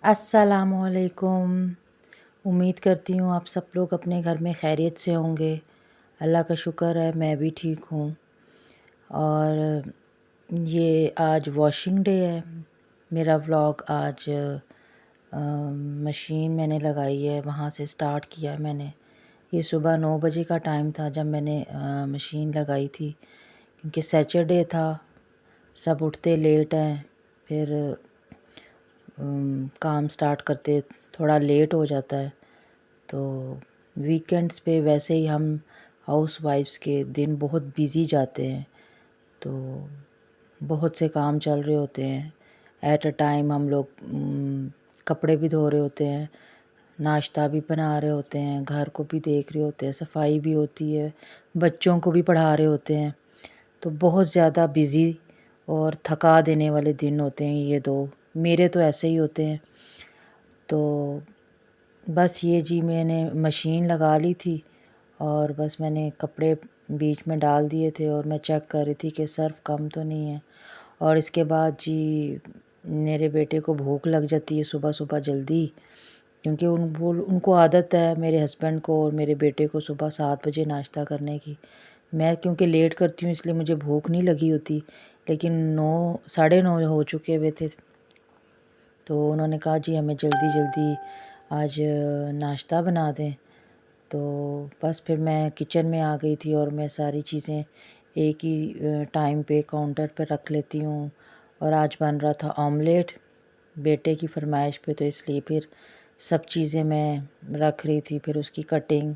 अस्सलामुअलैकुम। उम्मीद करती हूँ आप सब लोग अपने घर में खैरियत से होंगे। अल्लाह का शुक्र है मैं भी ठीक हूँ। और ये आज वॉशिंग डे है। मेरा व्लॉग आज मशीन मैंने लगाई है, वहाँ से स्टार्ट किया है मैंने। ये सुबह 9 बजे का टाइम था जब मैंने मशीन लगाई थी, क्योंकि सैटरडे था, सब उठते लेट हैं, फिर काम स्टार्ट करते थोड़ा लेट हो जाता है। तो वीकेंड्स पे वैसे ही हम हाउस वाइफ्स के दिन बहुत बिज़ी जाते हैं, तो बहुत से काम चल रहे होते हैं एट अ टाइम। हम लोग कपड़े भी धो रहे होते हैं, नाश्ता भी बना रहे होते हैं, घर को भी देख रहे होते हैं, सफाई भी होती है, बच्चों को भी पढ़ा रहे होते हैं। तो बहुत ज़्यादा बिज़ी और थका देने वाले दिन होते हैं ये दो। मेरे तो ऐसे ही होते हैं। तो बस ये जी मैंने मशीन लगा ली थी और बस मैंने कपड़े बीच में डाल दिए थे और मैं चेक कर रही थी कि सर्फ़ कम तो नहीं है। और इसके बाद जी मेरे बेटे को भूख लग जाती है सुबह सुबह जल्दी, क्योंकि उनको आदत है, मेरे हस्बैंड को और मेरे बेटे को, सुबह 7 बजे नाश्ता करने की। मैं क्योंकि लेट करती हूँ इसलिए मुझे भूख नहीं लगी होती, लेकिन 9 साढ़े 9 हो चुके हुए थे। तो उन्होंने कहा जी हमें जल्दी जल्दी आज नाश्ता बना दें। तो बस फिर मैं किचन में आ गई थी और मैं सारी चीज़ें एक ही टाइम पे काउंटर पर रख लेती हूँ। और आज बन रहा था ऑमलेट बेटे की फरमाइश पे, तो इसलिए फिर सब चीज़ें मैं रख रही थी। फिर उसकी कटिंग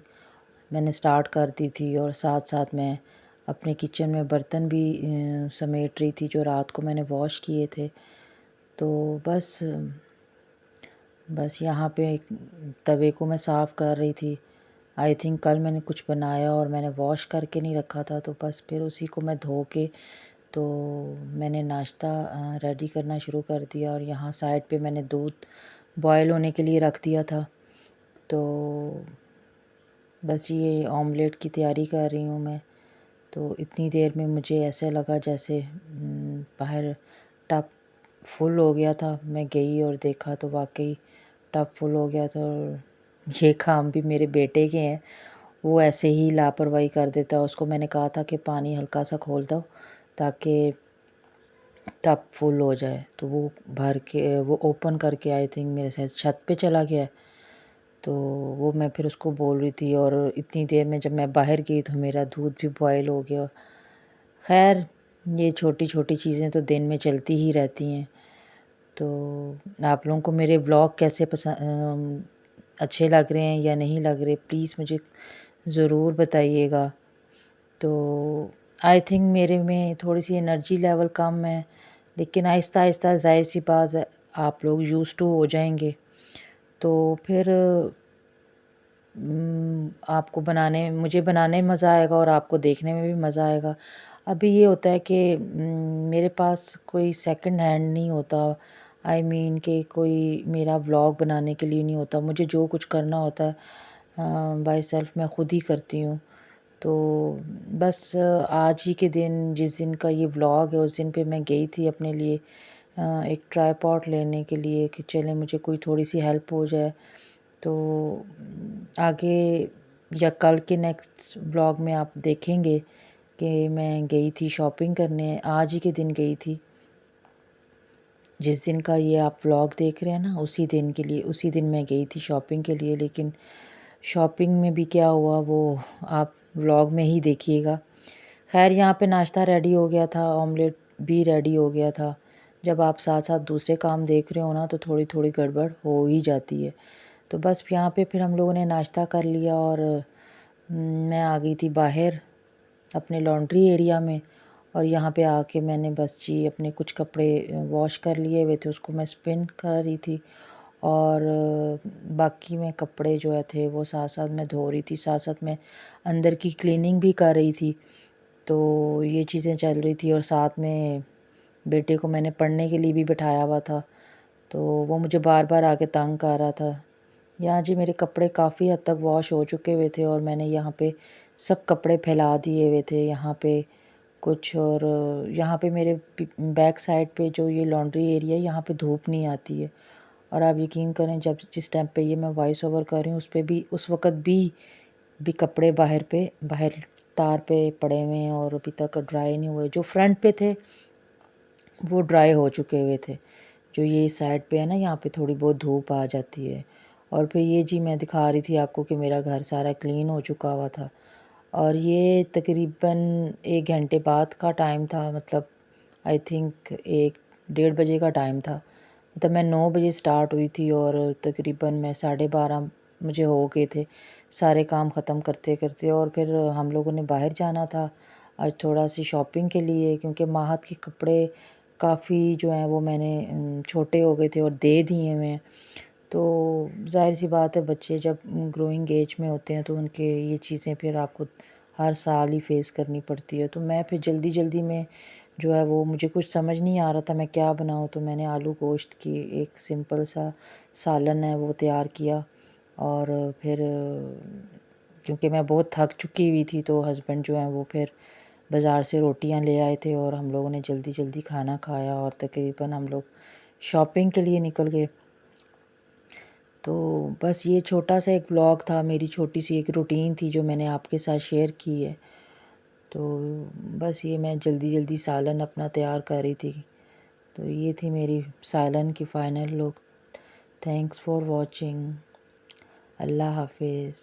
मैंने स्टार्ट कर दी थी और साथ साथ मैं अपने किचन में बर्तन भी समेट रही थी जो रात को मैंने वॉश किए थे। तो बस यहाँ पे तवे को मैं साफ़ कर रही थी। आई थिंक कल मैंने कुछ बनाया और मैंने वॉश करके नहीं रखा था, तो बस फिर उसी को मैं धो के तो मैंने नाश्ता रेडी करना शुरू कर दिया। और यहाँ साइड पे मैंने दूध बॉयल होने के लिए रख दिया था। तो बस ये ऑमलेट की तैयारी कर रही हूँ मैं। तो इतनी देर में मुझे ऐसा लगा जैसे बाहर टब फुल हो गया था। मैं गई और देखा तो वाकई टब फुल हो गया था। और ये काम भी मेरे बेटे के हैं, वो ऐसे ही लापरवाही कर देता है। उसको मैंने कहा था कि पानी हल्का सा खोल दो ताकि टब फुल हो जाए, तो वो भर के वो ओपन करके आई थिंक मेरे साथ छत पे चला गया। तो वो मैं फिर उसको बोल रही थी और इतनी देर में जब मैं बाहर गई तो मेरा दूध भी बॉयल हो गया। खैर ये छोटी छोटी चीज़ें तो दिन में चलती ही रहती हैं। तो आप लोगों को मेरे ब्लॉग कैसे अच्छे लग रहे हैं या नहीं लग रहे, प्लीज़ मुझे ज़रूर बताइएगा। तो आई थिंक मेरे में थोड़ी सी एनर्जी लेवल कम है, लेकिन आहिस्ता आहिस्ता ज़ाहिर सी बात है आप लोग यूज़ टू हो जाएंगे, तो फिर आपको मुझे बनाने में मज़ा आएगा और आपको देखने में भी मज़ा आएगा। अभी ये होता है कि मेरे पास कोई सेकंड हैंड नहीं होता, आई मीन कि कोई मेरा व्लॉग बनाने के लिए नहीं होता। मुझे जो कुछ करना होता है बाय सेल्फ मैं ख़ुद ही करती हूँ। तो बस आज ही के दिन जिस दिन का ये व्लॉग है उस दिन पे मैं गई थी अपने लिए एक ट्राइपॉड लेने के लिए कि चले मुझे कोई थोड़ी सी हेल्प हो जाए। तो आगे या कल के नेक्स्ट ब्लॉग में आप देखेंगे कि मैं गई थी शॉपिंग करने, आज ही के दिन गई थी। जिस दिन का ये आप व्लॉग देख रहे हैं ना उसी दिन मैं गई थी शॉपिंग के लिए। लेकिन शॉपिंग में भी क्या हुआ वो आप व्लॉग में ही देखिएगा। खैर यहाँ पे नाश्ता रेडी हो गया था, ऑमलेट भी रेडी हो गया था। जब आप साथ साथ दूसरे काम देख रहे हो ना तो थोड़ी थोड़ी गड़बड़ हो ही जाती है। तो बस यहाँ पे फिर हम लोगों ने नाश्ता कर लिया और मैं आ गई थी बाहर अपने लॉन्ड्री एरिया में। और यहाँ पे आके मैंने बस जी अपने कुछ कपड़े वॉश कर लिए हुए थे, उसको मैं स्पिन कर रही थी। और बाकी में कपड़े जो है थे वो साथ साथ मैं धो रही थी, साथ साथ मैं अंदर की क्लीनिंग भी कर रही थी। तो ये चीज़ें चल रही थी और साथ में बेटे को मैंने पढ़ने के लिए भी बिठाया हुआ था। तो वो मुझे बार बार आके तंग कर रहा था یہاں جی میرے کپڑے کافی حد تک واش ہو چکے ہوئے تھے اور میں نے یہاں پہ سب کپڑے پھیلا دیے ہوئے تھے یہاں پہ کچھ، اور یہاں پہ میرے بیک سائڈ پہ جو یہ لانڈری ایریا ہے یہاں پہ دھوپ نہیں آتی ہے، اور آپ یقین کریں جس ٹائم پہ یہ میں وائس اوور کر رہی ہوں اس پہ بھی اس وقت بھی کپڑے باہر تار پہ پڑے ہوئے ہیں اور ابھی تک ڈرائی نہیں ہوئے۔ جو فرنٹ پہ تھے وہ ڈرائی ہو چکے ہوئے تھے، جو یہ سائڈ پہ ہے نا یہاں پہ تھوڑی بہت دھوپ آ جاتی ہے۔ اور پھر یہ جی میں دکھا رہی تھی آپ کو کہ میرا گھر سارا کلین ہو چکا ہوا تھا، اور یہ تقریباً 1 گھنٹے بعد کا ٹائم تھا، مطلب آئی تھنک 1 ڈیڑھ بجے کا ٹائم تھا، مطلب میں 9 بجے سٹارٹ ہوئی تھی اور تقریباً میں 12:30 مجھے ہو گئے تھے سارے کام ختم کرتے کرتے۔ اور پھر ہم لوگوں نے باہر جانا تھا آج تھوڑا سی شاپنگ کے لیے، کیونکہ ماہت کے کپڑے کافی جو ہیں وہ میں نے چھوٹے ہو گئے تھے اور دے دیے ہوئے ہیں، تو ظاہر سی بات ہے بچے جب گروئنگ ایج میں ہوتے ہیں تو ان کے یہ چیزیں پھر آپ کو ہر سال ہی فیس کرنی پڑتی ہے۔ تو میں پھر جلدی جلدی میں جو ہے وہ مجھے کچھ سمجھ نہیں آ رہا تھا میں کیا بناؤں، تو میں نے آلو گوشت کی ایک سمپل سا سالن ہے وہ تیار کیا، اور پھر کیونکہ میں بہت تھک چکی ہوئی تھی تو ہسبینڈ جو ہیں وہ پھر بازار سے روٹیاں لے آئے تھے اور ہم لوگوں نے جلدی جلدی کھانا کھایا اور تقریباً ہم لوگ شاپنگ کے لیے نکل گئے۔ تو بس یہ چھوٹا سا ایک بلاگ تھا، میری چھوٹی سی ایک روٹین تھی جو میں نے آپ کے ساتھ شیئر کی ہے۔ تو بس یہ میں جلدی جلدی سالن اپنا تیار کر رہی تھی، تو یہ تھی میری سالن کی final look. Thanks for watching. اللہ حافظ۔